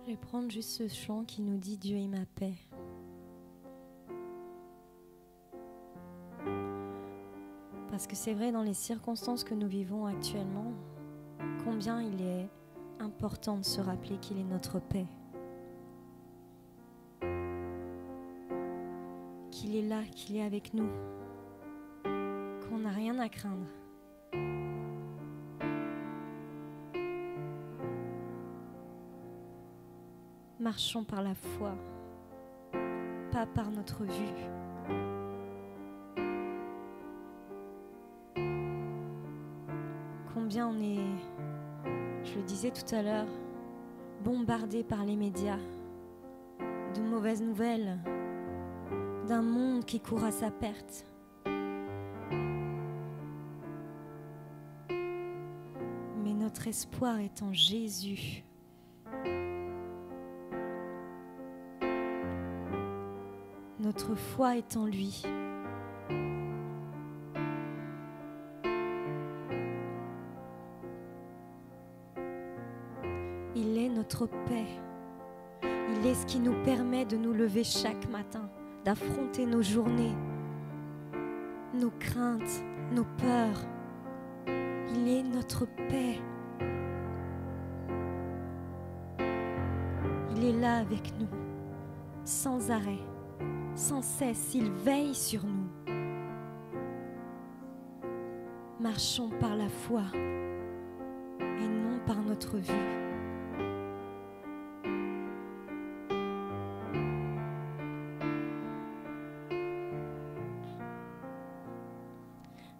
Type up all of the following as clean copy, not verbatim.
Je vais prendre juste ce chant qui nous dit « Dieu est ma paix ». Parce que c'est vrai, dans les circonstances que nous vivons actuellement, combien il est important de se rappeler qu'il est notre paix. Qu'il est là, qu'il est avec nous, qu'on n'a rien à craindre. Marchons par la foi, pas par notre vue. Combien on est, je le disais tout à l'heure, bombardé par les médias, de mauvaises nouvelles, d'un monde qui court à sa perte. Mais notre espoir est en Jésus. Notre foi est en lui. Il est notre paix. Il est ce qui nous permet de nous lever chaque matin, d'affronter nos journées, nos craintes, nos peurs. Il est notre paix. Il est là avec nous, sans arrêt, sans cesse. Il veille sur nous. Marchons par la foi et non par notre vue.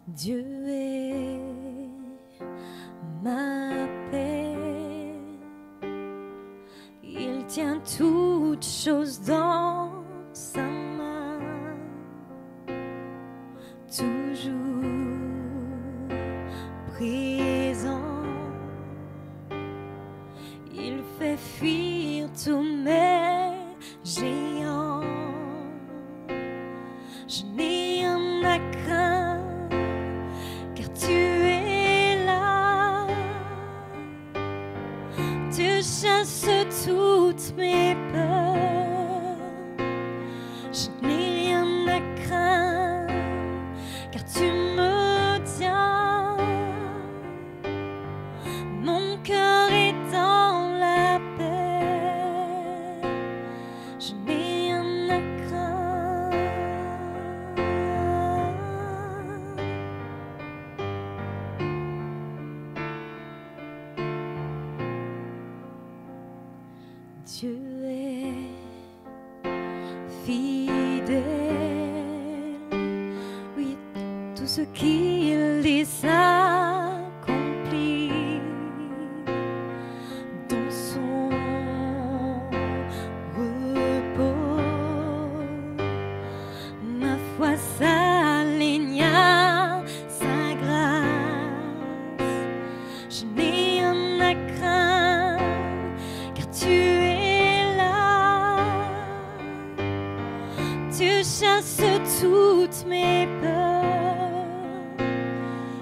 Dieu est ma paix, il tient toutes choses dans sa main, toujours présent, il fait fuir tous mes géants, je n'ai rien à craindre. Tu es là, tu chasses toutes mes peurs. Je n'ai rien à craindre, car tu me tiens. Mon cœur est dans la paix. Je n'ai rien à craindre. Dieu est fidèle, oui, tout ce qu'il dit s'accomplit dans son repos. Ma foi s'aligne à sa grâce, je n'ai rien à craindre, car tu es là, tu chasses toutes mes peurs.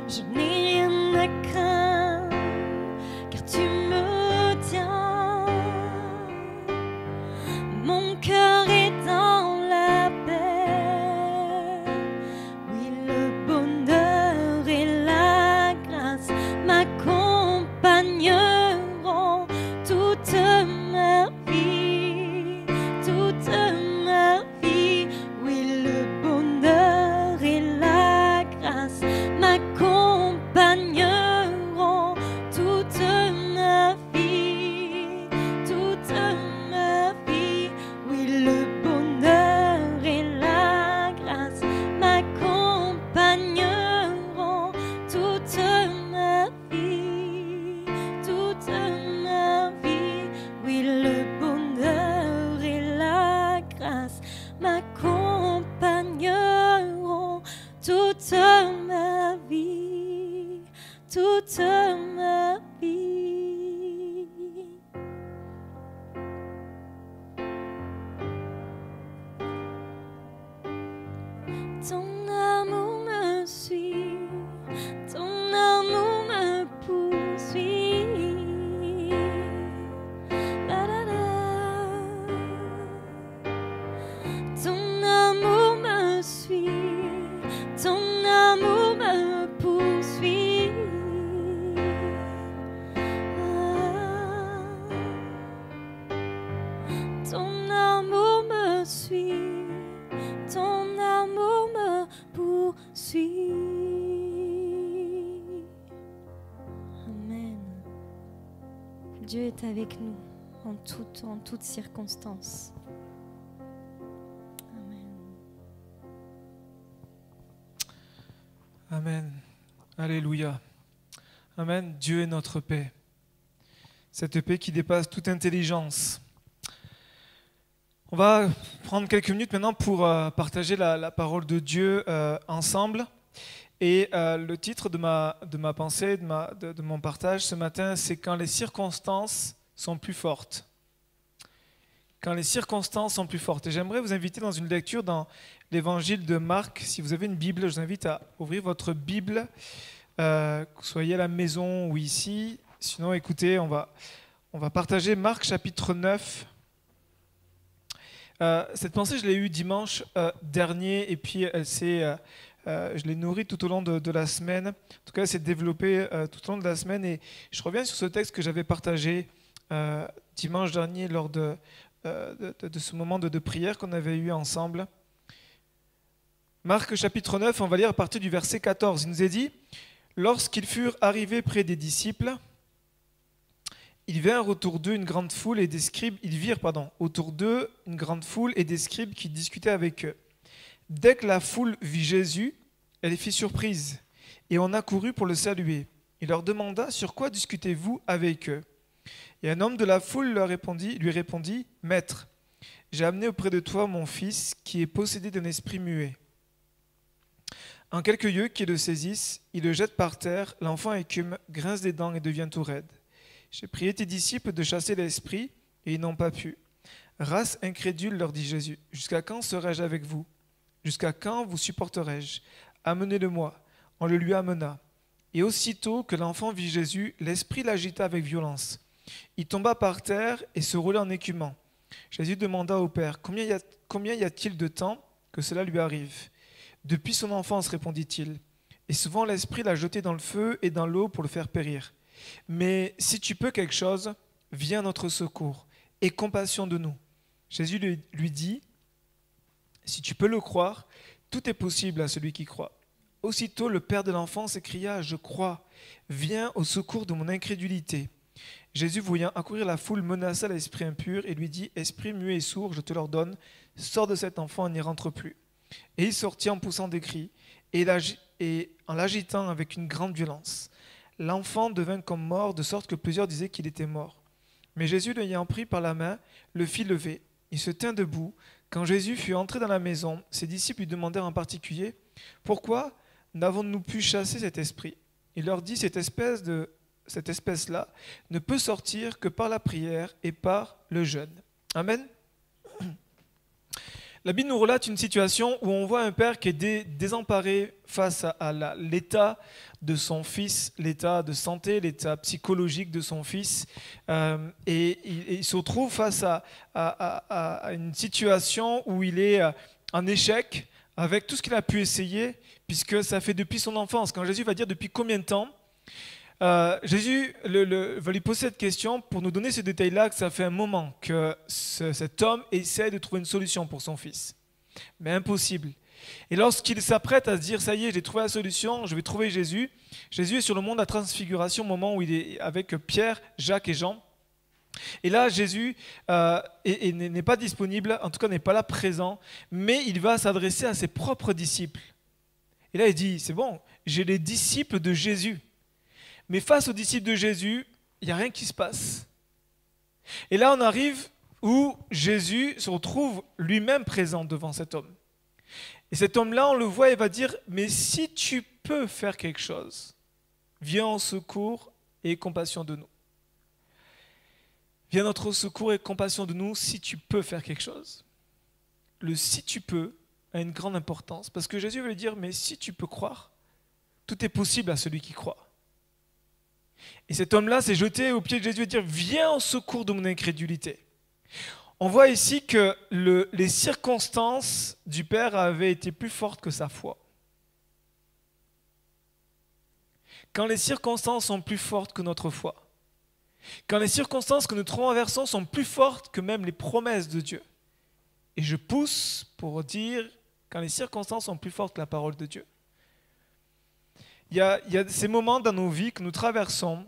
Je n'ai rien à craindre, car tu me tiens. Mon cœur est dans la paix. Oui, le bonheur et la grâce m'accompagneront toute ma vie, toute ma vie. Oui, le bonheur Dieu est avec nous en toutes circonstances. Amen. Amen. Alléluia. Amen. Dieu est notre paix. Cette paix qui dépasse toute intelligence. On va prendre quelques minutes maintenant pour partager la parole de Dieu ensemble. Et le titre de ma pensée, de mon partage ce matin, c'est « Quand les circonstances sont plus fortes ». Quand les circonstances sont plus fortes. Et j'aimerais vous inviter dans une lecture dans l'évangile de Marc. Si vous avez une Bible, je vous invite à ouvrir votre Bible, que vous soyez à la maison ou ici. Sinon, écoutez, on va partager Marc chapitre 9. Cette pensée, je l'ai eue dimanche dernier et puis je l'ai nourrie tout au long de la semaine. En tout cas, elle s'est développée tout au long de la semaine et je reviens sur ce texte que j'avais partagé dimanche dernier lors de ce moment de prière qu'on avait eu ensemble. Marc chapitre 9, on va lire à partir du verset 14. Il nous est dit « Lorsqu'ils furent arrivés près des disciples, ils virent autour d'eux une grande foule et des scribes qui discutaient avec eux. Dès que la foule vit Jésus, elle fit surprise, et on accourut pour le saluer. Il leur demanda « Sur quoi discutez-vous avec eux ?» Et un homme de la foule lui répondit « Maître, j'ai amené auprès de toi mon fils qui est possédé d'un esprit muet. En quelques lieux qui le saisissent, il le jette par terre, l'enfant écume, grince des dents et devient tout raide. J'ai prié tes disciples de chasser l'esprit, et ils n'ont pas pu. Race incrédule, leur dit Jésus, jusqu'à quand serai-je avec vous ? Jusqu'à quand vous supporterai-je ? Amenez-le-moi. On le lui amena. Et aussitôt que l'enfant vit Jésus, l'esprit l'agita avec violence. Il tomba par terre et se roula en écumant. Jésus demanda au Père, combien y a-t-il de temps que cela lui arrive ? Depuis son enfance, répondit-il. Et souvent l'esprit l'a jeté dans le feu et dans l'eau pour le faire périr. Mais si tu peux quelque chose, viens à notre secours, aie compassion de nous. Jésus lui dit, si tu peux le croire, tout est possible à celui qui croit. Aussitôt le père de l'enfant s'écria, je crois, viens au secours de mon incrédulité. Jésus, voyant accourir la foule, menaça l'esprit impur et lui dit, esprit muet et sourd, je te l'ordonne, sors de cet enfant et n'y rentre plus. Et il sortit en poussant des cris et en l'agitant avec une grande violence. L'enfant devint comme mort, de sorte que plusieurs disaient qu'il était mort. Mais Jésus, l'ayant pris par la main, le fit lever. Il se tint debout. Quand Jésus fut entré dans la maison, ses disciples lui demandèrent en particulier « Pourquoi n'avons-nous pu chasser cet esprit ?» Il leur dit « Cette espèce-là ne peut sortir que par la prière et par le jeûne. » Amen. La Bible nous relate une situation où on voit un père qui est désemparé face à l'état de son fils, l'état de santé, l'état psychologique de son fils. Et il se retrouve face à une situation où il est en échec avec tout ce qu'il a pu essayer, puisque ça fait depuis son enfance. Quand Jésus va dire depuis combien de temps, Jésus va lui poser cette question pour nous donner ce détail-là, que ça fait un moment que cet homme essaie de trouver une solution pour son fils. Mais impossible. Et lorsqu'il s'apprête à se dire, ça y est, j'ai trouvé la solution, je vais trouver Jésus. Jésus est sur le mont de la transfiguration au moment où il est avec Pierre, Jacques et Jean. Et là, Jésus n'est pas disponible, en tout cas n'est pas là présent, mais il va s'adresser à ses propres disciples. Et là, il dit, c'est bon, j'ai les disciples de Jésus. Mais face aux disciples de Jésus, il n'y a rien qui se passe. Et là, on arrive où Jésus se retrouve lui-même présent devant cet homme. Et cet homme-là, on le voit, il va dire, mais si tu peux faire quelque chose, viens en secours et aie compassion de nous. Viens à notre secours et compassion de nous si tu peux faire quelque chose. Le si tu peux a une grande importance, parce que Jésus veut dire, mais si tu peux croire, tout est possible à celui qui croit. Et cet homme-là s'est jeté aux pieds de Jésus et dit, viens en secours de mon incrédulité. On voit ici que les circonstances du Père avaient été plus fortes que sa foi. Quand les circonstances sont plus fortes que notre foi, quand les circonstances que nous traversons sont plus fortes que même les promesses de Dieu, et je pousse pour dire, quand les circonstances sont plus fortes que la parole de Dieu, il y a ces moments dans nos vies que nous traversons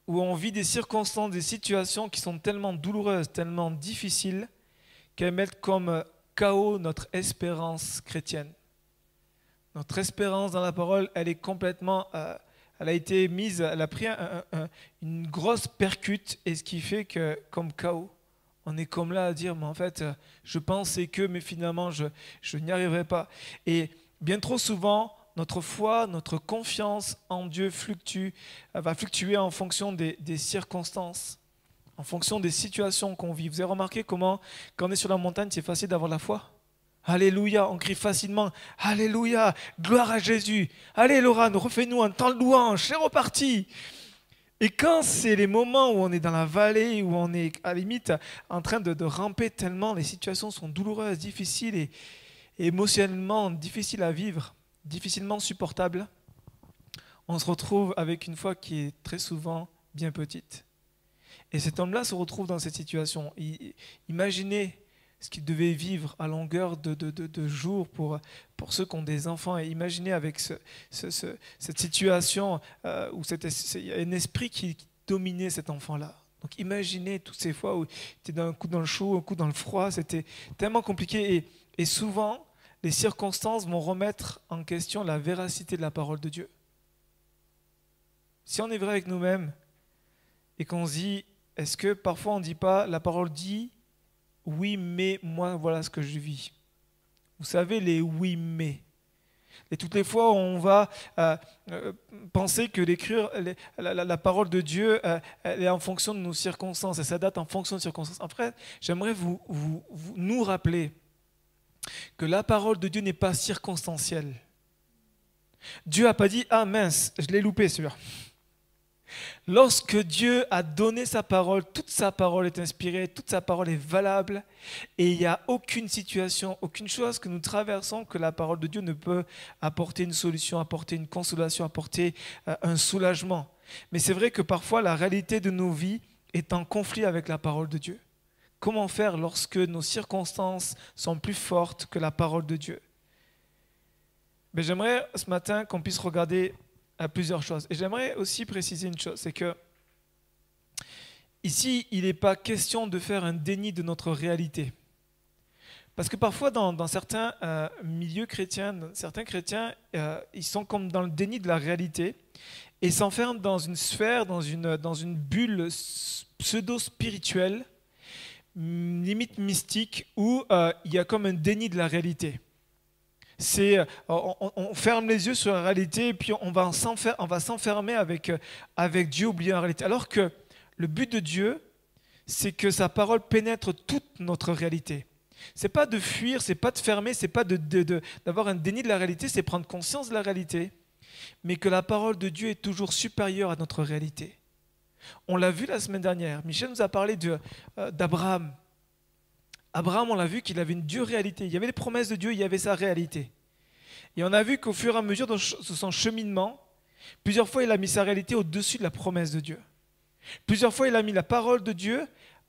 où on vit des circonstances, des situations qui sont tellement douloureuses, tellement difficiles, qu'elles mettent comme chaos notre espérance chrétienne. Notre espérance dans la parole, elle est complètement, elle a été mise, elle a pris une grosse percute, et ce qui fait que, comme chaos, on est comme là à dire, mais en fait, je pensais que, mais finalement, je n'y arriverai pas. Et bien trop souvent, notre foi, notre confiance en Dieu va fluctuer en fonction des circonstances, en fonction des situations qu'on vit. Vous avez remarqué comment, quand on est sur la montagne, c'est facile d'avoir la foi? Alléluia, on crie facilement, Alléluia, gloire à Jésus. Allez Laura, refais-nous un temps de louange, c'est reparti. Et quand c'est les moments où on est dans la vallée, où on est à la limite en train de ramper tellement, les situations sont douloureuses, difficiles et émotionnellement difficiles à vivre, difficilement supportables, on se retrouve avec une foi qui est très souvent bien petite. Et cet homme-là se retrouve dans cette situation. Imaginez ce qu'il devait vivre à longueur de jours pour ceux qui ont des enfants. Et imaginez avec cette situation où il y a un esprit qui dominait cet enfant-là. Donc imaginez toutes ces fois où il était d'un coup dans le chaud, un coup dans le froid. C'était tellement compliqué. Et souvent, les circonstances vont remettre en question la véracité de la parole de Dieu. Si on est vrai avec nous-mêmes et qu'on se dit, est-ce que parfois on ne dit pas, la parole dit, oui, mais moi, voilà ce que je vis. Vous savez, les oui, mais. Et toutes les fois où on va penser que la parole de Dieu, elle est en fonction de nos circonstances, et ça date en fonction de circonstances. Après, j'aimerais nous rappeler que la parole de Dieu n'est pas circonstancielle. Dieu n'a pas dit, ah mince, je l'ai loupé celui-là. Lorsque Dieu a donné sa parole, toute sa parole est inspirée, toute sa parole est valable, et il n'y a aucune situation, aucune chose que nous traversons que la parole de Dieu ne peut apporter une solution, apporter une consolation, apporter un soulagement. Mais c'est vrai que parfois la réalité de nos vies est en conflit avec la parole de Dieu. Comment faire lorsque nos circonstances sont plus fortes que la parole de Dieu? J'aimerais ce matin qu'on puisse regarder à plusieurs choses. Et j'aimerais aussi préciser une chose, c'est que ici, il n'est pas question de faire un déni de notre réalité. Parce que parfois, dans certains milieux chrétiens, certains chrétiens, ils sont comme dans le déni de la réalité et s'enferment dans une sphère, dans une bulle pseudo-spirituelle, limite mystique, où il y a comme un déni de la réalité. On ferme les yeux sur la réalité et puis on va s'enfermer avec Dieu, oublier la réalité. Alors que le but de Dieu, c'est que sa parole pénètre toute notre réalité. C'est pas de fuir, c'est pas de fermer, c'est pas d'avoir un déni de la réalité, c'est prendre conscience de la réalité, mais que la parole de Dieu est toujours supérieure à notre réalité. On l'a vu la semaine dernière. Michel nous a parlé d'Abraham. Abraham, on l'a vu qu'il avait une dure réalité. Il y avait les promesses de Dieu, il y avait sa réalité. Et on a vu qu'au fur et à mesure de son cheminement, plusieurs fois il a mis sa réalité au-dessus de la promesse de Dieu. Plusieurs fois il a mis la parole de Dieu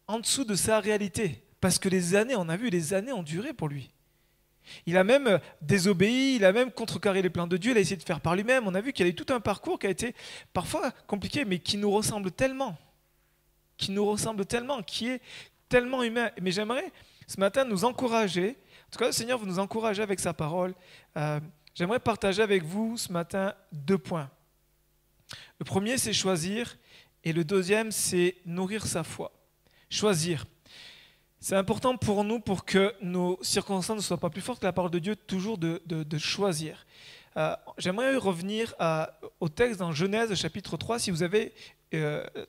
en dessous de sa réalité. Parce que les années, on a vu, les années ont duré pour lui. Il a même désobéi, il a même contrecarré les plans de Dieu, il a essayé de faire par lui-même. On a vu qu'il y a eu tout un parcours qui a été parfois compliqué, mais qui nous ressemble tellement. Qui est tellement humain. Mais j'aimerais ce matin nous encourager, en tout cas le Seigneur veut nous encourager avec sa parole. J'aimerais partager avec vous ce matin 2 points. Le premier, c'est choisir, et le deuxième, c'est nourrir sa foi. Choisir. C'est important pour nous, pour que nos circonstances ne soient pas plus fortes que la parole de Dieu, toujours de choisir. J'aimerais revenir au texte dans Genèse chapitre 3. Si vous avez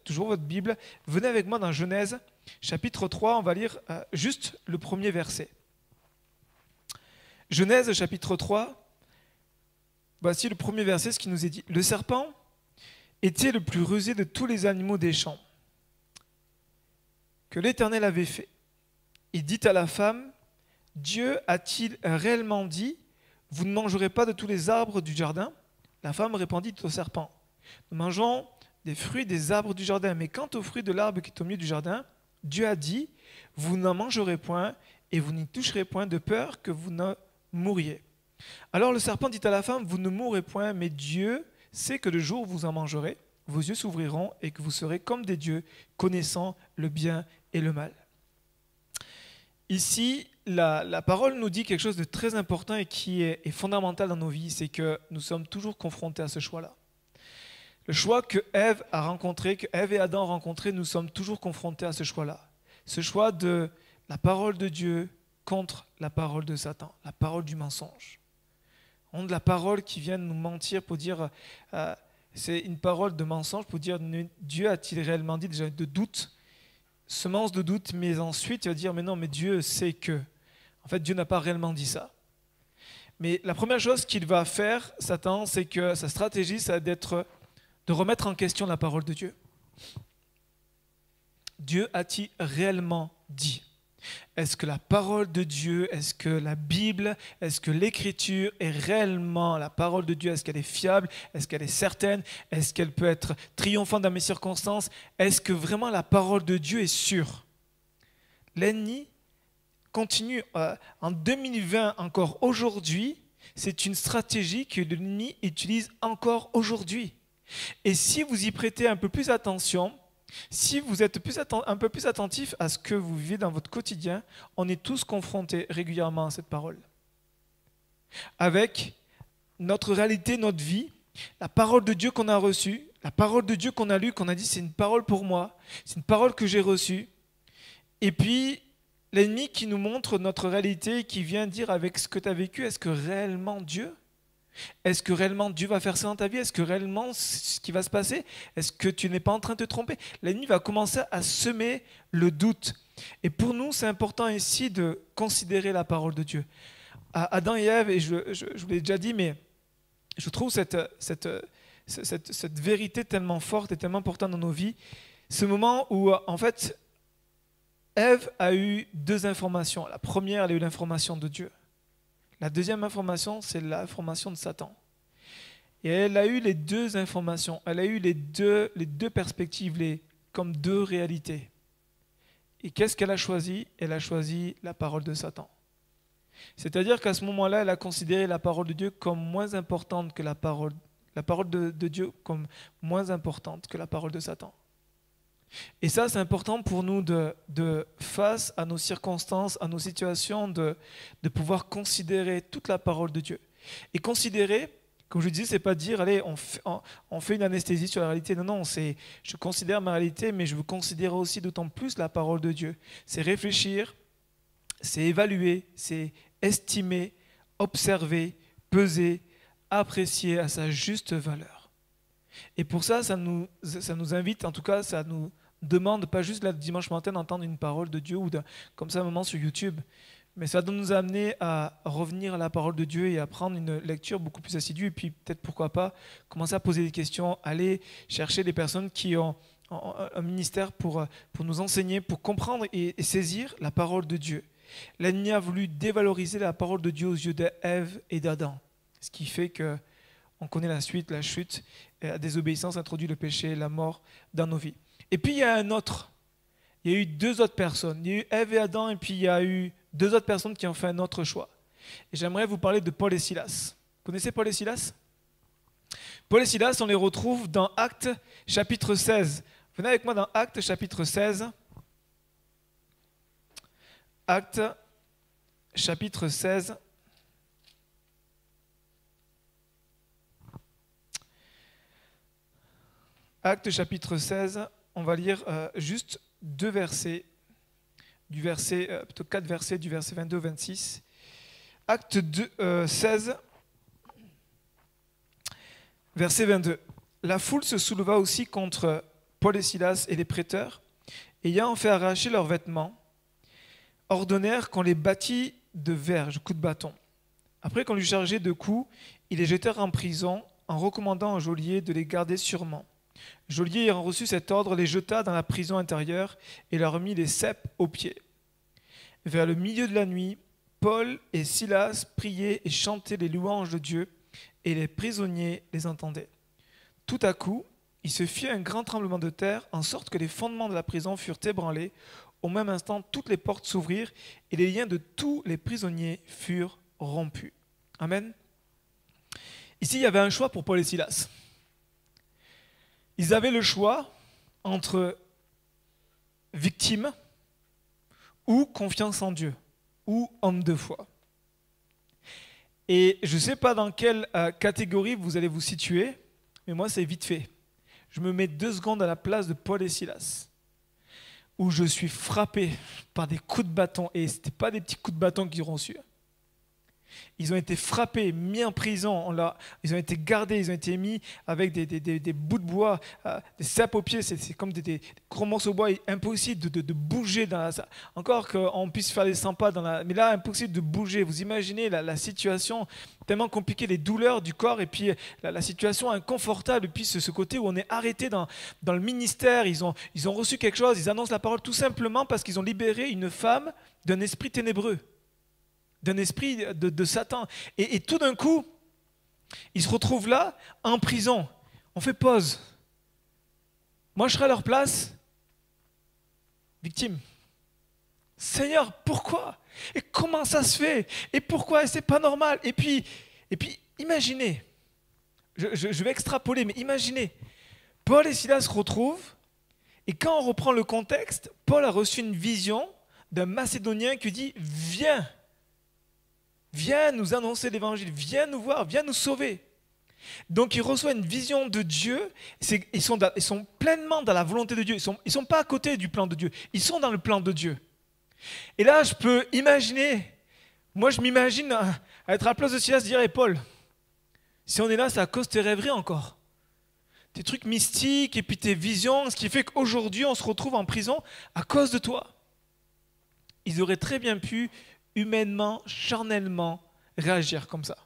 toujours votre Bible, venez avec moi dans Genèse chapitre 3, on va lire juste le premier verset. Genèse chapitre 3, voici le premier verset, ce qui nous est dit. Le serpent était le plus rusé de tous les animaux des champs que l'Éternel avait fait. Il dit à la femme, Dieu a-t-il réellement dit, vous ne mangerez pas de tous les arbres du jardin? La femme répondit au serpent, nous mangeons des fruits des arbres du jardin, mais quant aux fruits de l'arbre qui est au milieu du jardin, Dieu a dit, vous n'en mangerez point et vous n'y toucherez point de peur que vous ne mouriez. Alors le serpent dit à la femme, vous ne mourrez point, mais Dieu sait que le jour où vous en mangerez, vos yeux s'ouvriront et que vous serez comme des dieux, connaissant le bien et le mal. Ici, la parole nous dit quelque chose de très important et qui est fondamental dans nos vies, c'est que nous sommes toujours confrontés à ce choix-là. Le choix que Ève a rencontré, que Ève et Adam ont rencontré, nous sommes toujours confrontés à ce choix-là. Ce choix de la parole de Dieu contre la parole de Satan, la parole du mensonge. On a de la parole qui vient nous mentir pour dire, c'est une parole de mensonge pour dire Dieu a-t-il réellement dit, déjà de doute, semence de doute, mais ensuite il va dire mais non, mais Dieu sait que. En fait, Dieu n'a pas réellement dit ça. Mais la première chose qu'il va faire, Satan, c'est que sa stratégie, ça va être de remettre en question la parole de Dieu. Dieu a-t-il réellement dit ? Est-ce que la parole de Dieu, est-ce que la Bible, est-ce que l'Écriture est réellement la parole de Dieu ? Est-ce qu'elle est fiable ? Est-ce qu'elle est certaine ? Est-ce qu'elle peut être triomphante dans mes circonstances ? Est-ce que vraiment la parole de Dieu est sûre ? L'ennemi continue en 2020, encore aujourd'hui, c'est une stratégie que l'ennemi utilise encore aujourd'hui. Et si vous y prêtez un peu plus attention, si vous êtes un peu plus attentif à ce que vous vivez dans votre quotidien, on est tous confrontés régulièrement à cette parole. Avec notre réalité, notre vie, la parole de Dieu qu'on a reçue, la parole de Dieu qu'on a lue, qu'on a dit c'est une parole pour moi, c'est une parole que j'ai reçue. Et puis l'ennemi qui nous montre notre réalité, qui vient dire avec ce que tu as vécu, est-ce que réellement Dieu ? Est-ce que réellement Dieu va faire ça dans ta vie ? Est-ce que réellement c'est ce qui va se passer ? Est-ce que tu n'es pas en train de te tromper ? L'ennemi va commencer à semer le doute. Et pour nous, c'est important ici de considérer la parole de Dieu. Adam et Ève, et je vous l'ai déjà dit, mais je trouve cette vérité tellement forte et tellement importante dans nos vies. Ce moment où, en fait, Ève a eu deux informations. La première, elle a eu l'information de Dieu. La deuxième information, c'est l'information de Satan. Et elle a eu les deux informations, elle a eu les deux perspectives, comme deux réalités. Et qu'est-ce qu'elle a choisi ? Elle a choisi la parole de Satan. C'est-à-dire qu'à ce moment-là, elle a considéré la parole de Dieu comme moins importante que la parole de Dieu comme moins importante que la parole de Satan. Et ça, c'est important pour nous de face à nos circonstances, à nos situations, de pouvoir considérer toute la parole de Dieu. Et considérer, comme je disais, c'est pas dire, allez, on fait une anesthésie sur la réalité. Non, non, c'est, je considère ma réalité, mais je veux considérer aussi d'autant plus la parole de Dieu. C'est réfléchir, c'est évaluer, c'est estimer, observer, peser, apprécier à sa juste valeur. Et pour ça, ça nous invite, en tout cas, ça nous demande pas juste le dimanche matin d'entendre une parole de Dieu ou comme ça un moment sur YouTube, mais ça doit nous amener à revenir à la parole de Dieu et à prendre une lecture beaucoup plus assidue et puis peut-être pourquoi pas commencer à poser des questions, aller chercher des personnes qui ont un ministère pour nous enseigner, pour comprendre et saisir la parole de Dieu. L'ennemi a voulu dévaloriser la parole de Dieu aux yeux d'Ève et d'Adam, ce qui fait que on connaît la suite, la chute, la désobéissance introduit le péché, la mort dans nos vies. Et puis il y a il y a eu deux autres personnes. Il y a eu Ève et Adam et puis il y a eu deux autres personnes qui ont fait un autre choix. Et j'aimerais vous parler de Paul et Silas. Vous connaissez Paul et Silas ? Paul et Silas, on les retrouve dans Actes chapitre 16. Venez avec moi dans Actes chapitre 16. Actes chapitre 16. Actes chapitre 16, on va lire juste deux versets, plutôt 4 versets, du verset 22 au 26. Acte 16, verset 22. La foule se souleva aussi contre Paul et Silas et les prêteurs, ayant fait arracher leurs vêtements, ordonnèrent qu'on les battît de verges, coups de bâton. Après qu'on lui chargeait de coups, ils les jetèrent en prison, en recommandant au geôlier de les garder sûrement. Geôlier ayant reçu cet ordre, les jeta dans la prison intérieure et leur mit les ceps aux pieds. Vers le milieu de la nuit, Paul et Silas priaient et chantaient les louanges de Dieu, et les prisonniers les entendaient. Tout à coup, il se fit un grand tremblement de terre, en sorte que les fondements de la prison furent ébranlés. Au même instant, toutes les portes s'ouvrirent, et les liens de tous les prisonniers furent rompus. Amen. Ici, il y avait un choix pour Paul et Silas. Ils avaient le choix entre victime ou confiance en Dieu, ou homme de foi. Et je ne sais pas dans quelle catégorie vous allez vous situer, mais moi c'est vite fait. Je me mets 2 secondes à la place de Paul et Silas, où je suis frappé par des coups de bâton, et ce n'étaient pas des petits coups de bâton qu'ils ont reçus. Ils ont été frappés, mis en prison, ils ont été gardés, ils ont été mis avec des bouts de bois, des sapes aux pieds, c'est comme des gros morceaux de bois, impossible de bouger. Encore qu'on puisse faire des sympas, mais là, impossible de bouger. Vous imaginez la situation tellement compliquée, les douleurs du corps, et puis la situation inconfortable, et puis ce côté où on est arrêté dans le ministère, ils ont reçu quelque chose, ils annoncent la parole tout simplement parce qu'ils ont libéré une femme d'un esprit ténébreux, d'un esprit de Satan. Et tout d'un coup, ils se retrouvent là, en prison. On fait pause. Moi, je serais à leur place, victime. Seigneur, pourquoi? Et comment ça se fait? Et pourquoi? Et c'est pas normal. Et puis imaginez, je vais extrapoler, mais imaginez, Paul et Silas se retrouvent, et quand on reprend le contexte, Paul a reçu une vision d'un Macédonien qui dit « Viens ». Viens nous annoncer l'évangile, viens nous voir, viens nous sauver. Donc il reçoit une vision de Dieu, ils sont pleinement dans la volonté de Dieu, ils sont pas à côté du plan de Dieu, ils sont dans le plan de Dieu. Et là je peux imaginer, moi je m'imagine à être à la place de Silas, dire hey Paul, si on est là c'est à cause de tes rêveries encore, tes trucs mystiques et puis tes visions, ce qui fait qu'aujourd'hui on se retrouve en prison à cause de toi. Ils auraient très bien pu humainement, charnellement, réagir comme ça.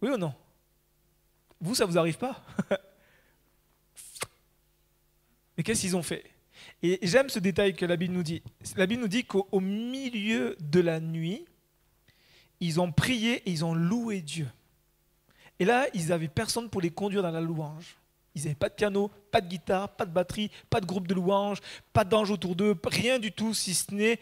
Oui ou non? Vous, ça ne vous arrive pas? Mais qu'est-ce qu'ils ont fait? Et j'aime ce détail que la Bible nous dit. La Bible nous dit qu'au milieu de la nuit, ils ont prié et ils ont loué Dieu. Et là, ils n'avaient personne pour les conduire dans la louange. Ils n'avaient pas de piano, pas de guitare, pas de batterie, pas de groupe de louange, pas d'ange autour d'eux, rien du tout, si ce n'est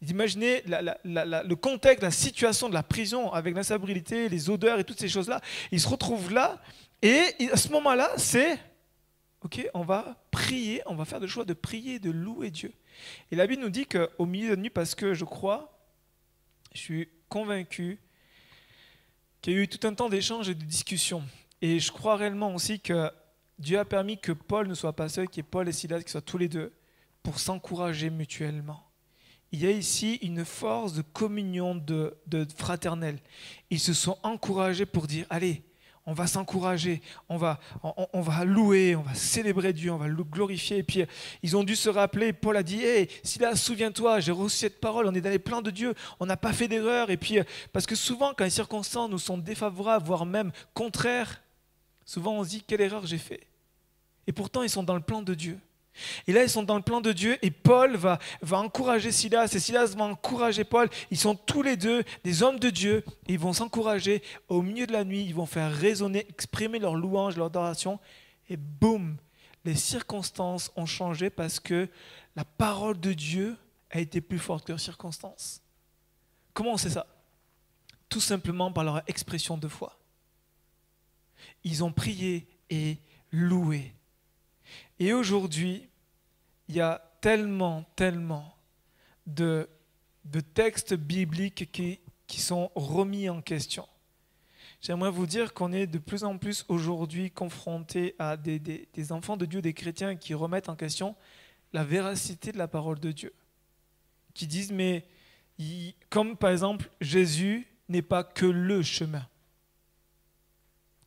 d'imaginer le contexte, la situation de la prison avec l'insalubrité, les odeurs et toutes ces choses-là. Ils se retrouvent là et à ce moment-là, c'est ok, on va prier, on va faire le choix de prier, de louer Dieu. Et la Bible nous dit qu'au milieu de la nuit, parce que je suis convaincu qu'il y a eu tout un temps d'échanges et de discussions. Et je crois réellement aussi que Dieu a permis que Paul ne soit pas seul, qu'il y ait Paul et Silas qui soient tous les deux pour s'encourager mutuellement. Il y a ici une force de communion de fraternelle. Ils se sont encouragés pour dire, allez, on va s'encourager, on va louer, on va célébrer Dieu, on va le glorifier. Et puis ils ont dû se rappeler, Paul a dit, hey, Silas, souviens-toi, j'ai reçu cette parole, on est dans les plans de Dieu, on n'a pas fait d'erreur. Et puis, parce que souvent, quand les circonstances nous sont défavorables, voire même contraires, souvent on se dit, quelle erreur j'ai fait. Et pourtant, ils sont dans le plan de Dieu. Et là, ils sont dans le plan de Dieu et Paul va encourager Silas et Silas va encourager Paul. Ils sont tous les deux des hommes de Dieu et ils vont s'encourager. Au milieu de la nuit, ils vont faire résonner, exprimer leur louange, leur adoration. Et boum, les circonstances ont changé parce que la parole de Dieu a été plus forte que leurs circonstances. Comment on sait ça? Tout simplement par leur expression de foi. Ils ont prié et loué. Et aujourd'hui, il y a tellement de textes bibliques qui sont remis en question. J'aimerais vous dire qu'on est de plus en plus aujourd'hui confrontés à des enfants de Dieu, des chrétiens qui remettent en question la véracité de la parole de Dieu. Qui disent, mais comme par exemple, Jésus n'est pas que le chemin.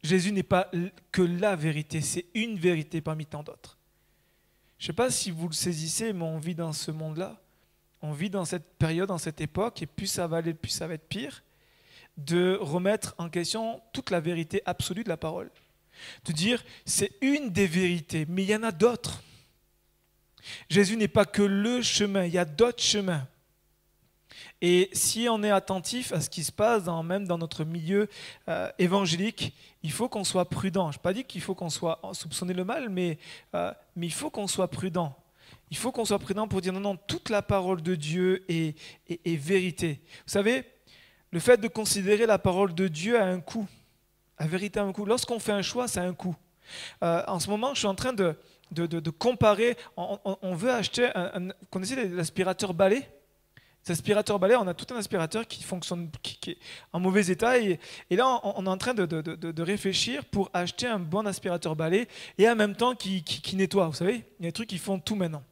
Jésus n'est pas que la vérité, c'est une vérité parmi tant d'autres. Je ne sais pas si vous le saisissez, mais on vit dans ce monde-là. On vit dans cette période, dans cette époque, et plus ça va aller, plus ça va être pire, de remettre en question toute la vérité absolue de la parole. De dire, c'est une des vérités, mais il y en a d'autres. Jésus n'est pas que le chemin, il y a d'autres chemins. Et si on est attentif à ce qui se passe même dans notre milieu évangélique, il faut qu'on soit prudent. Je n'ai pas dit qu'il faut qu'on soit soupçonner le mal, mais il faut qu'on soit prudent. Il faut qu'on soit prudent pour dire non, toute la parole de Dieu est vérité. Vous savez, le fait de considérer la parole de Dieu a un coût. La vérité a un coût. Lorsqu'on fait un choix, ça a un coût. En ce moment, je suis en train de comparer. On veut acheter vous connaissez l'aspirateur balai? Cet aspirateur balai, on a tout un aspirateur qui fonctionne, qui est en mauvais état. Et là, on est en train de réfléchir pour acheter un bon aspirateur balai et en même temps qui nettoie. Vous savez, il y a des trucs qui font tout maintenant.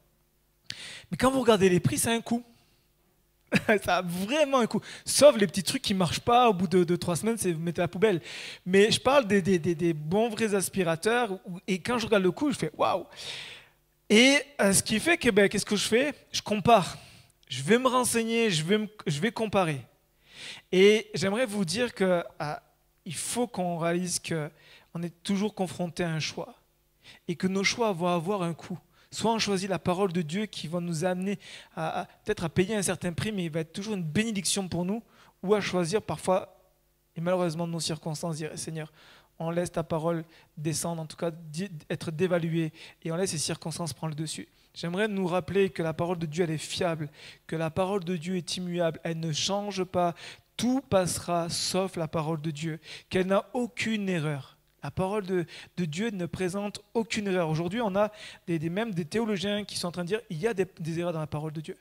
Mais quand vous regardez les prix, ça a un coût. Ça a vraiment un coût. Sauf les petits trucs qui ne marchent pas au bout de 3 semaines, c'est vous mettez à la poubelle. Mais je parle des bons vrais aspirateurs. Et quand je regarde le coût, je fais waouh. Et ce qui fait que, qu'est-ce que je fais? Je compare. Je vais me renseigner, je vais comparer. Et j'aimerais vous dire que il faut qu'on réalise qu'on est toujours confronté à un choix. Et que nos choix vont avoir un coût. Soit on choisit la parole de Dieu qui va nous amener peut-être à payer un certain prix, mais il va être toujours une bénédiction pour nous, ou à choisir parfois, et malheureusement nos circonstances, dire Seigneur, on laisse ta parole descendre, en tout cas être dévaluée, et on laisse les circonstances prendre le dessus. J'aimerais nous rappeler que la parole de Dieu, elle est fiable, que la parole de Dieu est immuable, elle ne change pas, tout passera sauf la parole de Dieu, qu'elle n'a aucune erreur. La parole de Dieu ne présente aucune erreur. Aujourd'hui, on a même des théologiens qui sont en train de dire qu'il y a des erreurs dans la parole de Dieu.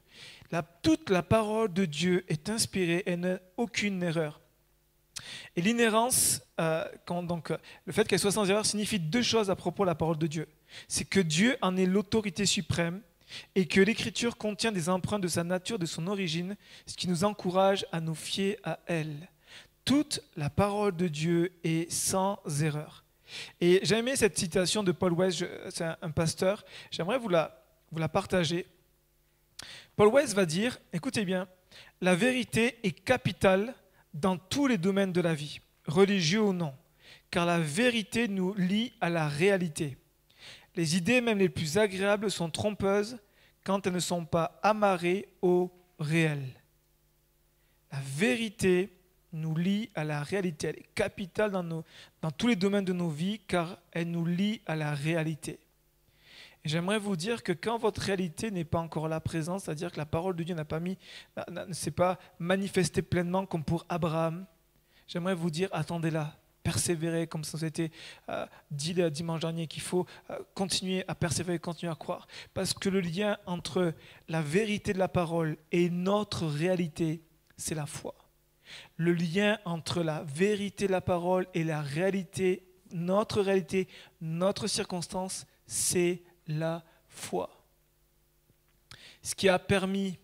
Toute la parole de Dieu est inspirée et n'a aucune erreur. Et l'inhérence, le fait qu'elle soit sans erreur, signifie 2 choses à propos de la parole de Dieu. C'est que Dieu en est l'autorité suprême et que l'Écriture contient des empreintes de sa nature, de son origine, ce qui nous encourage à nous fier à elle. Toute la parole de Dieu est sans erreur. Et j'ai aimé cette citation de Paul West, c'est un pasteur, j'aimerais vous la partager. Paul West va dire, écoutez bien, la vérité est capitale dans tous les domaines de la vie, religieux ou non, car la vérité nous lie à la réalité. Les idées, même les plus agréables, sont trompeuses quand elles ne sont pas amarrées au réel. La vérité nous lie à la réalité. Elle est capitale dans tous les domaines de nos vies car elle nous lie à la réalité. Et j'aimerais vous dire que quand votre réalité n'est pas encore là présente, c'est-à-dire que la parole de Dieu ne s'est pas manifestée pleinement comme pour Abraham, j'aimerais vous dire, attendez-la, persévérez comme ça a été dit le dimanche dernier, qu'il faut continuer à persévérer, continuer à croire. Parce que le lien entre la vérité de la parole et notre réalité, c'est la foi. Le lien entre la vérité de la parole et la réalité, notre circonstance, c'est la foi. Ce qui a permis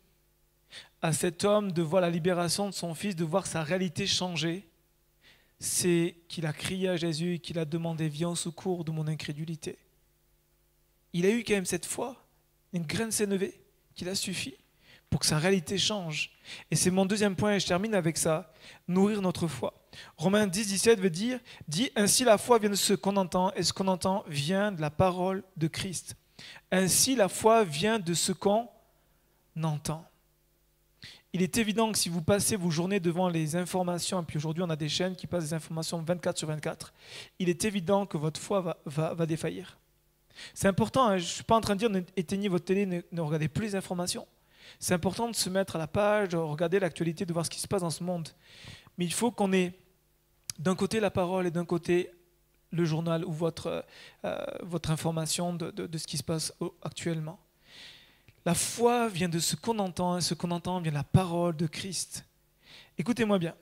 à cet homme de voir la libération de son fils, de voir sa réalité changer, c'est qu'il a crié à Jésus et qu'il a demandé « Viens au secours de mon incrédulité ». Il a eu quand même cette foi, une graine s'est levée, qu'il a suffi pour que sa réalité change. Et c'est mon deuxième point, et je termine avec ça, nourrir notre foi. Romains 10, 17 veut dire, dit, ainsi la foi vient de ce qu'on entend, et ce qu'on entend vient de la parole de Christ. Ainsi la foi vient de ce qu'on entend. Il est évident que si vous passez vos journées devant les informations, et puis aujourd'hui on a des chaînes qui passent des informations 24 sur 24, il est évident que votre foi va défaillir. C'est important, hein, je ne suis pas en train de dire éteignez votre télé, ne regardez plus les informations. C'est important de se mettre à la page, de regarder l'actualité, de voir ce qui se passe dans ce monde. Mais il faut qu'on ait d'un côté la parole et d'un côté le journal ou votre information de ce qui se passe actuellement. La foi vient de ce qu'on entend, et ce qu'on entend vient de la parole de Christ. Écoutez-moi bien.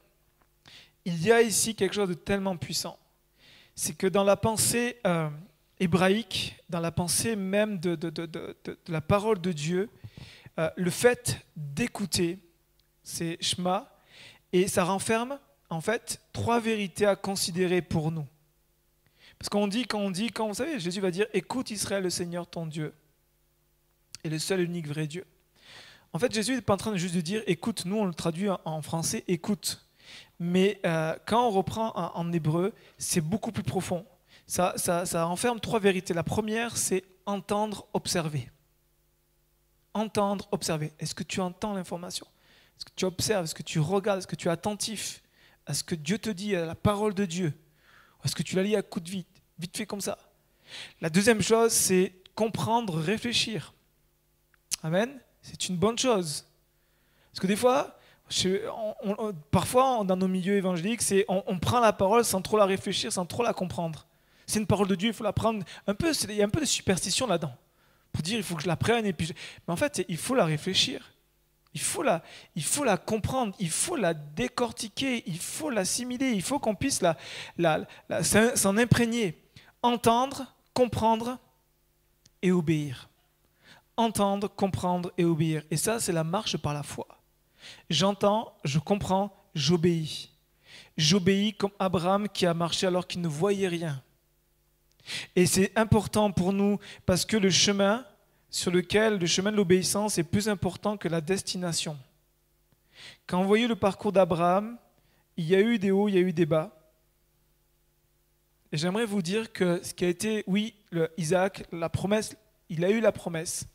Il y a ici quelque chose de tellement puissant. C'est que dans la pensée hébraïque, dans la pensée même de la parole de Dieu, le fait d'écouter, c'est Shema, et ça renferme en fait 3 vérités à considérer pour nous. Parce quand vous savez, Jésus va dire, écoute Israël, le Seigneur ton Dieu est le seul et unique vrai Dieu. En fait, Jésus n'est pas en train de juste de dire, écoute, nous on le traduit en français, écoute. Mais quand on reprend en hébreu, c'est beaucoup plus profond. Ça renferme 3 vérités. La première, c'est entendre, observer. Entendre, observer. Est-ce que tu entends l'information? Est-ce que tu observes? Est-ce que tu regardes? Est-ce que tu es attentif à ce que Dieu te dit, à la parole de Dieu? Ou est-ce que tu la lis à coup de vite fait comme ça? La deuxième chose, c'est comprendre, réfléchir. Amen. C'est une bonne chose. Parce que des fois, parfois dans nos milieux évangéliques, on prend la parole sans trop la réfléchir, sans trop la comprendre. C'est une parole de Dieu, il faut la prendre un peu, il y a un peu de superstition là-dedans. Pour dire, il faut que je la prenne, mais en fait, il faut la réfléchir. Il faut la comprendre, il faut la décortiquer, il faut l'assimiler, il faut qu'on puisse s'en imprégner. Entendre, comprendre et obéir. Entendre, comprendre et obéir. Et ça, c'est la marche par la foi. J'entends, je comprends, j'obéis. J'obéis comme Abraham qui a marché alors qu'il ne voyait rien. Et c'est important pour nous parce que le chemin de l'obéissance est plus important que la destination. Quand vous voyez le parcours d'Abraham, il y a eu des hauts, il y a eu des bas. Et j'aimerais vous dire que ce qui a été, oui, Isaac, la promesse, il a eu la promesse.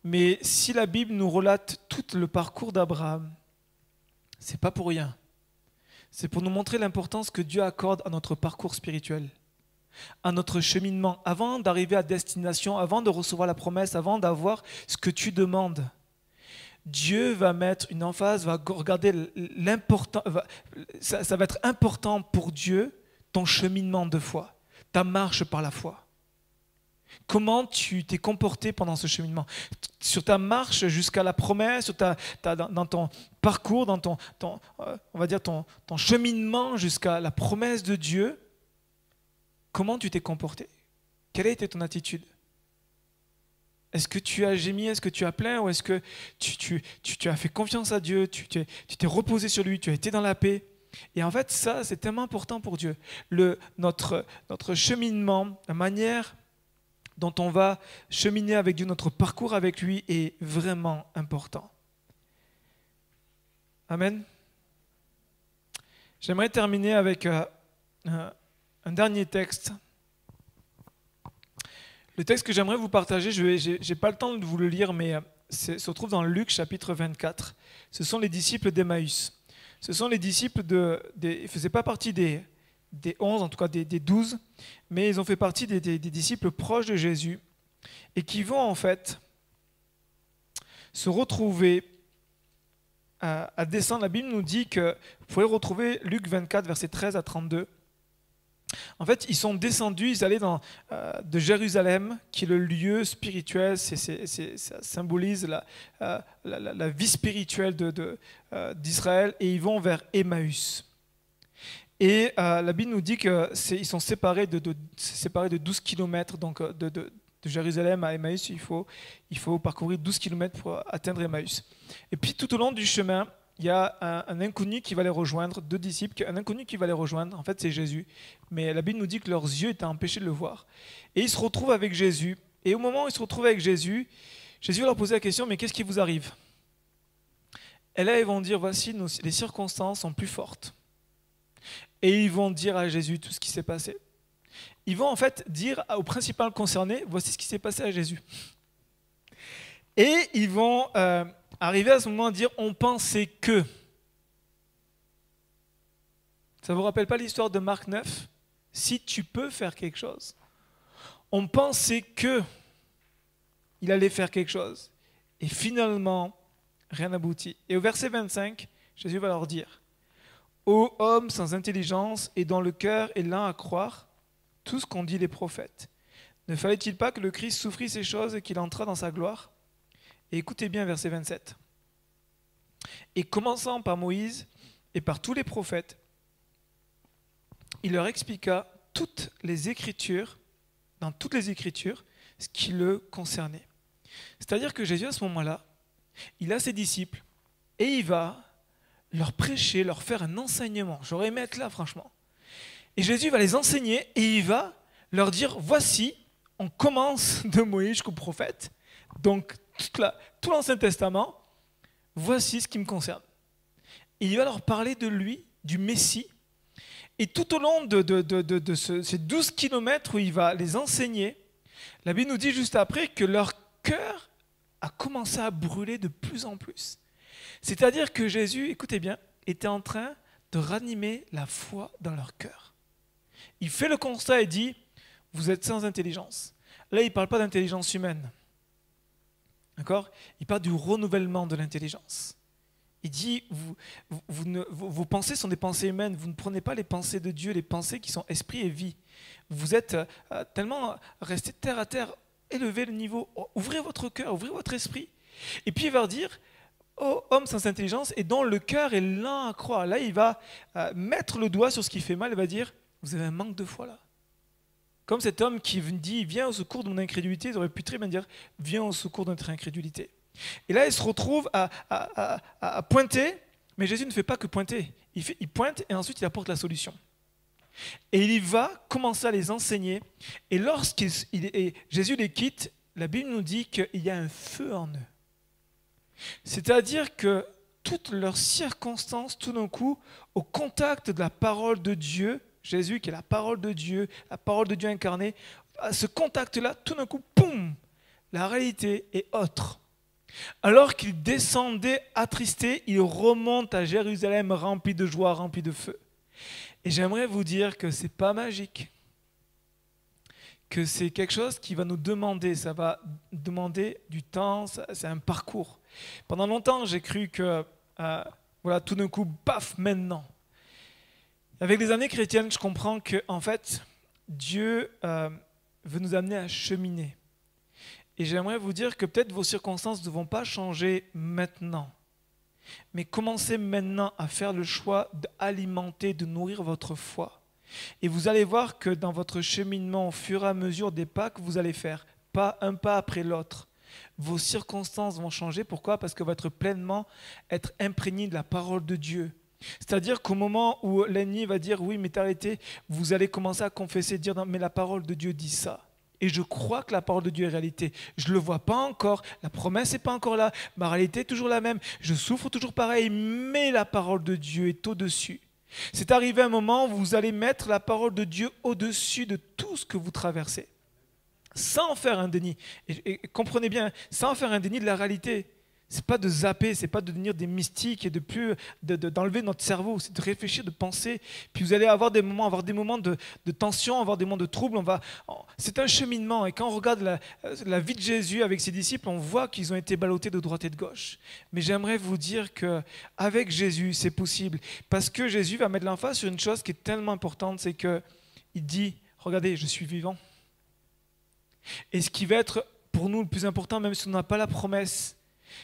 Mais si la Bible nous relate tout le parcours d'Abraham, c'est pas pour rien. C'est pour nous montrer l'importance que Dieu accorde à notre parcours spirituel, à notre cheminement, avant d'arriver à destination, avant de recevoir la promesse, avant d'avoir ce que tu demandes. Dieu va mettre une emphase, va regarder l'important, ça va être important pour Dieu, ton cheminement de foi, ta marche par la foi. Comment tu t'es comporté pendant ce cheminement? Sur ta marche jusqu'à la promesse, dans ton parcours, dans on va dire ton cheminement jusqu'à la promesse de Dieu, comment tu t'es comporté? Quelle a été ton attitude? Est-ce que tu as gémi, est-ce que tu as plaint, ou est-ce que tu as fait confiance à Dieu, tu t'es reposé sur lui, tu as été dans la paix? Et en fait, ça, c'est tellement important pour Dieu. Notre cheminement, la manière dont on va cheminer avec Dieu, notre parcours avec lui est vraiment important. Amen. J'aimerais terminer avec un dernier texte. Le texte que j'aimerais vous partager, je n'ai pas le temps de vous le lire, mais se trouve dans Luc chapitre 24. Ce sont les disciples d'Emmaüs. Ce sont les disciples ils ne faisaient pas partie des 11, en tout cas des 12, mais ils ont fait partie des disciples proches de Jésus et qui vont en fait se retrouver à descendre. La Bible nous dit que vous pouvez retrouver Luc 24, versets 13 à 32. En fait, ils sont descendus, ils allaient de Jérusalem, qui est le lieu spirituel, ça symbolise la vie spirituelle d'Israël, et ils vont vers Emmaüs. Et la Bible nous dit qu'ils sont séparés de 12 km, donc de Jérusalem à Emmaüs, il faut parcourir 12 km pour atteindre Emmaüs. Et puis tout au long du chemin, il y a un inconnu qui va les rejoindre, 2 disciples, un inconnu qui va les rejoindre, en fait c'est Jésus, mais la Bible nous dit que leurs yeux étaient empêchés de le voir. Et ils se retrouvent avec Jésus, et au moment où ils se retrouvent avec Jésus, Jésus va leur poser la question, mais qu'est-ce qui vous arrive? Et là ils vont dire, voici, les circonstances sont plus fortes. Et ils vont dire à Jésus tout ce qui s'est passé. Ils vont en fait dire au principal concerné, voici ce qui s'est passé à Jésus. Et ils vont arriver à ce moment à dire, on pensait que. Ça ne vous rappelle pas l'histoire de Marc 9? Si tu peux faire quelque chose. On pensait que il allait faire quelque chose. Et finalement, rien n'aboutit. Et au verset 25, Jésus va leur dire, ô homme sans intelligence et dont le cœur est lent à croire tout ce qu'ont dit les prophètes. Ne fallait-il pas que le Christ souffrit ces choses et qu'il entrât dans sa gloire? Et écoutez bien verset 27. Et commençant par Moïse et par tous les prophètes, il leur expliqua toutes les Écritures, dans toutes les Écritures, ce qui le concernait. C'est-à-dire que Jésus, à ce moment-là, il a ses disciples et il va leur prêcher, leur faire un enseignement. J'aurais aimé être là, franchement. Et Jésus va les enseigner et il va leur dire, voici, on commence de Moïse jusqu'au prophète, donc tout l'Ancien Testament, voici ce qui me concerne. Et il va leur parler de lui, du Messie, et tout au long de ces 12 kilomètres où il va les enseigner, la Bible nous dit juste après que leur cœur a commencé à brûler de plus en plus. C'est-à-dire que Jésus, écoutez bien, était en train de ranimer la foi dans leur cœur. Il fait le constat et dit, vous êtes sans intelligence. Là, il ne parle pas d'intelligence humaine. D'accord? Il parle du renouvellement de l'intelligence. Il dit, vos pensées sont des pensées humaines, vous ne prenez pas les pensées de Dieu, les pensées qui sont esprit et vie. Vous êtes tellement resté terre à terre, élevez le niveau, ouvrez votre cœur, ouvrez votre esprit. Et puis il va dire, ô homme sans intelligence et dont le cœur est lent à croire. Là, il va mettre le doigt sur ce qui fait mal, il va dire, vous avez un manque de foi là. Comme cet homme qui dit, viens au secours de mon incrédulité, il aurait pu très bien dire, viens au secours de notre incrédulité. Et là, il se retrouve à pointer, mais Jésus ne fait pas que pointer. Il pointe et ensuite il apporte la solution. Et il va commencer à les enseigner. Et Jésus les quitte, la Bible nous dit qu'il y a un feu en eux. C'est-à-dire que toutes leurs circonstances, tout d'un coup, au contact de la parole de Dieu, Jésus qui est la parole de Dieu incarnée, à ce contact-là, tout d'un coup, boum, la réalité est autre. Alors qu'il descendait attristé, il remonte à Jérusalem rempli de joie, rempli de feu. Et j'aimerais vous dire que ce n'est pas magique, que c'est quelque chose qui va nous demander, ça va demander du temps, c'est un parcours. Pendant longtemps, j'ai cru que, voilà, tout d'un coup, paf, maintenant. Avec les années chrétiennes, je comprends que, en fait, Dieu veut nous amener à cheminer. Et j'aimerais vous dire que peut-être vos circonstances ne vont pas changer maintenant. Mais commencez maintenant à faire le choix d'alimenter, de nourrir votre foi. Et vous allez voir que dans votre cheminement, au fur et à mesure des pas que vous allez faire, un pas après l'autre, vos circonstances vont changer. Pourquoi ? Parce que vous allez pleinement être imprégné de la parole de Dieu. C'est-à-dire qu'au moment où l'ennemi va dire « oui, mais t'as arrêté », vous allez commencer à confesser, dire « mais la parole de Dieu dit ça ». Et je crois que la parole de Dieu est réalité. Je ne le vois pas encore, la promesse n'est pas encore là, ma réalité est toujours la même, je souffre toujours pareil, mais la parole de Dieu est au-dessus. C'est arrivé un moment où vous allez mettre la parole de Dieu au-dessus de tout ce que vous traversez. Sans faire un déni. Et comprenez bien, sans faire un déni de la réalité. Ce n'est pas de zapper, ce n'est pas de devenir des mystiques et d'enlever notre cerveau, c'est de réfléchir, de penser. Puis vous allez avoir des moments de tension, avoir des moments de trouble. C'est un cheminement. Et quand on regarde la vie de Jésus avec ses disciples, on voit qu'ils ont été ballottés de droite et de gauche. Mais j'aimerais vous dire qu'avec Jésus, c'est possible. Parce que Jésus va mettre l'emphase sur une chose qui est tellement importante, c'est qu'il dit, regardez, je suis vivant. Et ce qui va être pour nous le plus important, même si on n'a pas la promesse,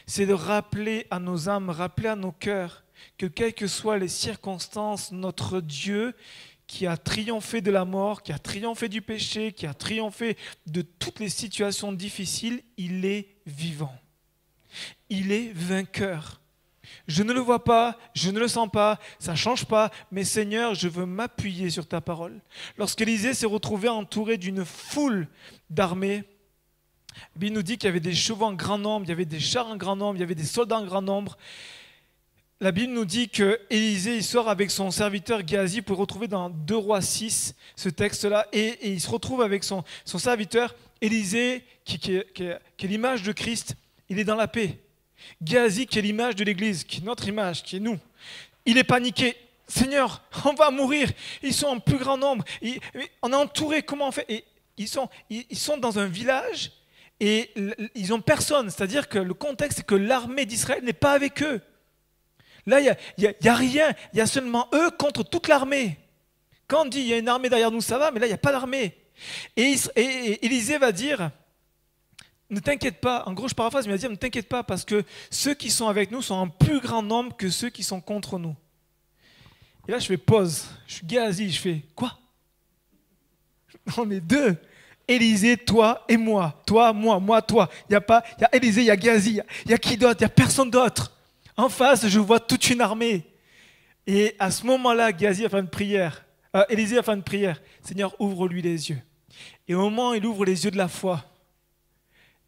c'est de rappeler à nos âmes, rappeler à nos cœurs que quelles que soient les circonstances, notre Dieu qui a triomphé de la mort, qui a triomphé du péché, qui a triomphé de toutes les situations difficiles, il est vivant. Il est vainqueur. Je ne le vois pas, je ne le sens pas, ça ne change pas, mais Seigneur, je veux m'appuyer sur ta parole. Lorsqu'Élisée s'est retrouvé entouré d'une foule d'armées, la Bible nous dit qu'il y avait des chevaux en grand nombre, il y avait des chars en grand nombre, il y avait des soldats en grand nombre. La Bible nous dit qu'Élisée il sort avec son serviteur Géasi, pour le retrouver dans 2 Rois 6, ce texte-là, et il se retrouve avec son serviteur Élisée, qui est l'image de Christ, il est dans la paix. Géasi, qui est l'image de l'Église, qui est notre image, qui est nous, il est paniqué. Seigneur, on va mourir, ils sont en plus grand nombre, on est entouré, comment on fait ? Et ils sont dans un village, et ils n'ont personne, c'est-à-dire que le contexte, c'est que l'armée d'Israël n'est pas avec eux. Là, il n'y a rien, il y a seulement eux contre toute l'armée. Quand on dit il y a une armée derrière nous, ça va, mais là, il n'y a pas d'armée. Et Élisée va dire, ne t'inquiète pas, en gros je paraphrase, mais il va dire, ne t'inquiète pas, parce que ceux qui sont avec nous sont en plus grand nombre que ceux qui sont contre nous. Et là, je fais pause, je suis Géasi, je fais, quoi ? On est deux. Élisée, toi et moi. Toi, moi, toi. Il y a Élisée, il y a Géasi, il y a qui d'autre ? Il n'y a personne d'autre. En face, je vois toute une armée. Et à ce moment-là, Géasi a fait une prière. Élisée a fait une prière. Seigneur, ouvre-lui les yeux. Et au moment où il ouvre les yeux de la foi,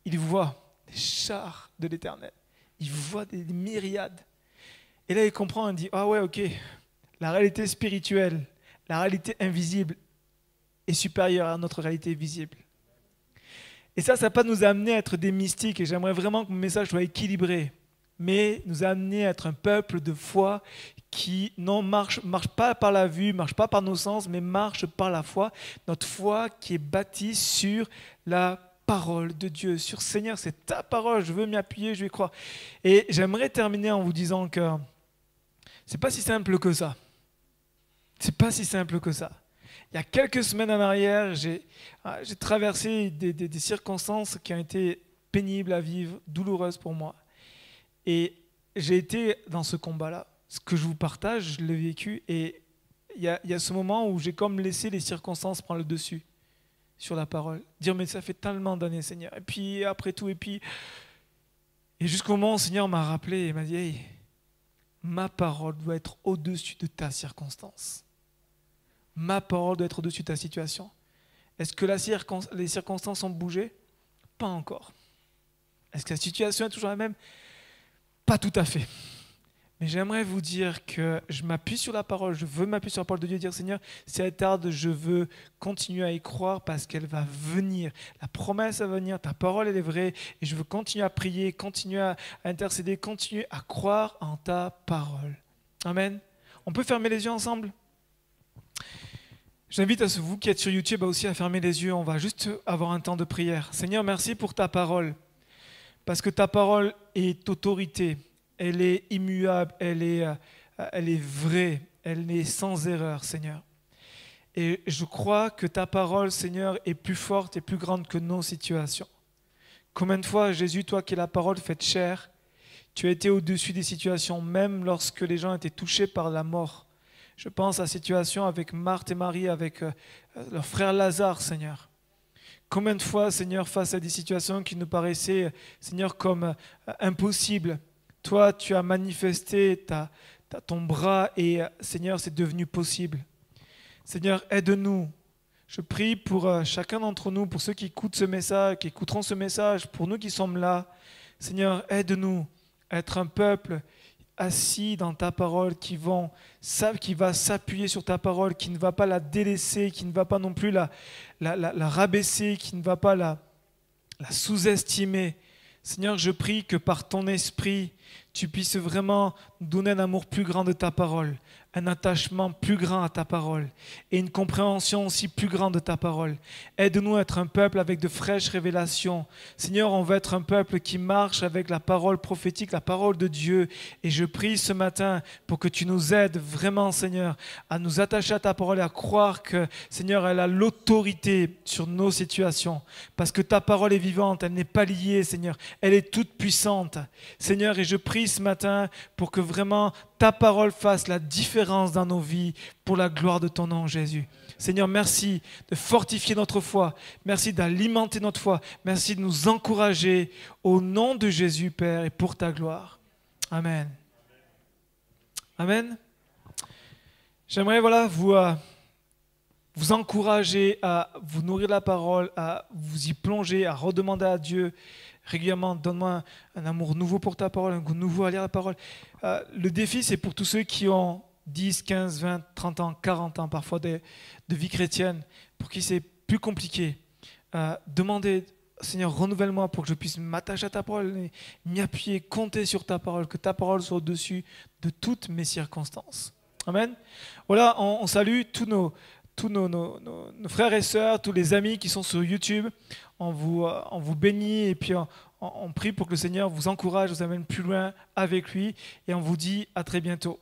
il voit des chars de l'Éternel. Il voit des myriades. Et là, il comprend, il dit, ah ouais, ok. La réalité spirituelle, la réalité invisible, est supérieure à notre réalité visible. Et ça va pas nous amener à être des mystiques, et j'aimerais vraiment que mon message soit équilibré, mais nous amener à être un peuple de foi qui ne marche pas par la vue, marche pas par nos sens, mais marche par la foi. Notre foi qui est bâtie sur la parole de Dieu, sur Seigneur, c'est ta parole, je veux m'y appuyer, je vais y croire. Et j'aimerais terminer en vous disant que c'est pas si simple que ça. C'est pas si simple que ça. Il y a quelques semaines en arrière, j'ai traversé des circonstances qui ont été pénibles à vivre, douloureuses pour moi. Et j'ai été dans ce combat-là. Ce que je vous partage, je l'ai vécu. Et il y a ce moment où j'ai comme laissé les circonstances prendre le dessus sur la parole. Dire, mais ça fait tellement d'années, Seigneur. Et puis, après tout, et jusqu'au moment où le Seigneur m'a rappelé et m'a dit, hey, ma parole doit être au-dessus de ta circonstance. Ma parole doit être au-dessus de ta situation. Est-ce que les circonstances ont bougé? Pas encore. Est-ce que la situation est toujours la même? Pas tout à fait. Mais j'aimerais vous dire que je m'appuie sur la parole, je veux m'appuyer sur la parole de Dieu et dire, Seigneur, si elle tarde, je veux continuer à y croire parce qu'elle va venir. La promesse va venir, ta parole elle est vraie et je veux continuer à prier, continuer à intercéder, continuer à croire en ta parole. Amen. On peut fermer les yeux ensemble? J'invite à vous qui êtes sur YouTube aussi à fermer les yeux. On va juste avoir un temps de prière. Seigneur, merci pour ta parole. Parce que ta parole est autorité. Elle est immuable. Elle est vraie. Elle est sans erreur, Seigneur. Et je crois que ta parole, Seigneur, est plus forte et plus grande que nos situations. Combien de fois, Jésus, toi qui es la parole faite chair, tu as été au-dessus des situations, même lorsque les gens étaient touchés par la mort. Je pense à la situation avec Marthe et Marie, avec leur frère Lazare, Seigneur. Combien de fois, Seigneur, face à des situations qui nous paraissaient, Seigneur, comme impossibles, toi, tu as manifesté ton bras et, Seigneur, c'est devenu possible. Seigneur, aide-nous. Je prie pour chacun d'entre nous, pour ceux qui écoutent ce message, qui écouteront ce message, pour nous qui sommes là. Seigneur, aide-nous à être un peuple assis dans ta parole, qui va s'appuyer sur ta parole, qui ne va pas la délaisser, qui ne va pas non plus la rabaisser, qui ne va pas la sous-estimer. Seigneur, je prie que par ton esprit, tu puisses vraiment nous donner un amour plus grand de ta parole, un attachement plus grand à ta parole et une compréhension aussi plus grande de ta parole. Aide-nous à être un peuple avec de fraîches révélations. Seigneur, on veut être un peuple qui marche avec la parole prophétique, la parole de Dieu. Et je prie ce matin pour que tu nous aides vraiment, Seigneur, à nous attacher à ta parole et à croire que, Seigneur, elle a l'autorité sur nos situations. Parce que ta parole est vivante, elle n'est pas liée, Seigneur. Elle est toute puissante. Seigneur, et je prie ce matin pour que vraiment ta parole fasse la différence dans nos vies pour la gloire de ton nom, Jésus. Seigneur, merci de fortifier notre foi. Merci d'alimenter notre foi. Merci de nous encourager au nom de Jésus, Père, et pour ta gloire. Amen. Amen. J'aimerais vous encourager à vous nourrir de la parole, à vous y plonger, à redemander à Dieu régulièrement, donne-moi un amour nouveau pour ta parole, un goût nouveau à lire la parole. Le défi, c'est pour tous ceux qui ont 10, 15, 20, 30 ans, 40 ans parfois de vie chrétienne, pour qui c'est plus compliqué. Demandez, Seigneur, renouvelle-moi pour que je puisse m'attacher à ta parole, m'y appuyer, compter sur ta parole, que ta parole soit au-dessus de toutes mes circonstances. Amen. Voilà, on salue tous nos frères et sœurs, tous les amis qui sont sur YouTube. On vous bénit et puis on prie pour que le Seigneur vous encourage, vous amène plus loin avec lui. Et on vous dit à très bientôt.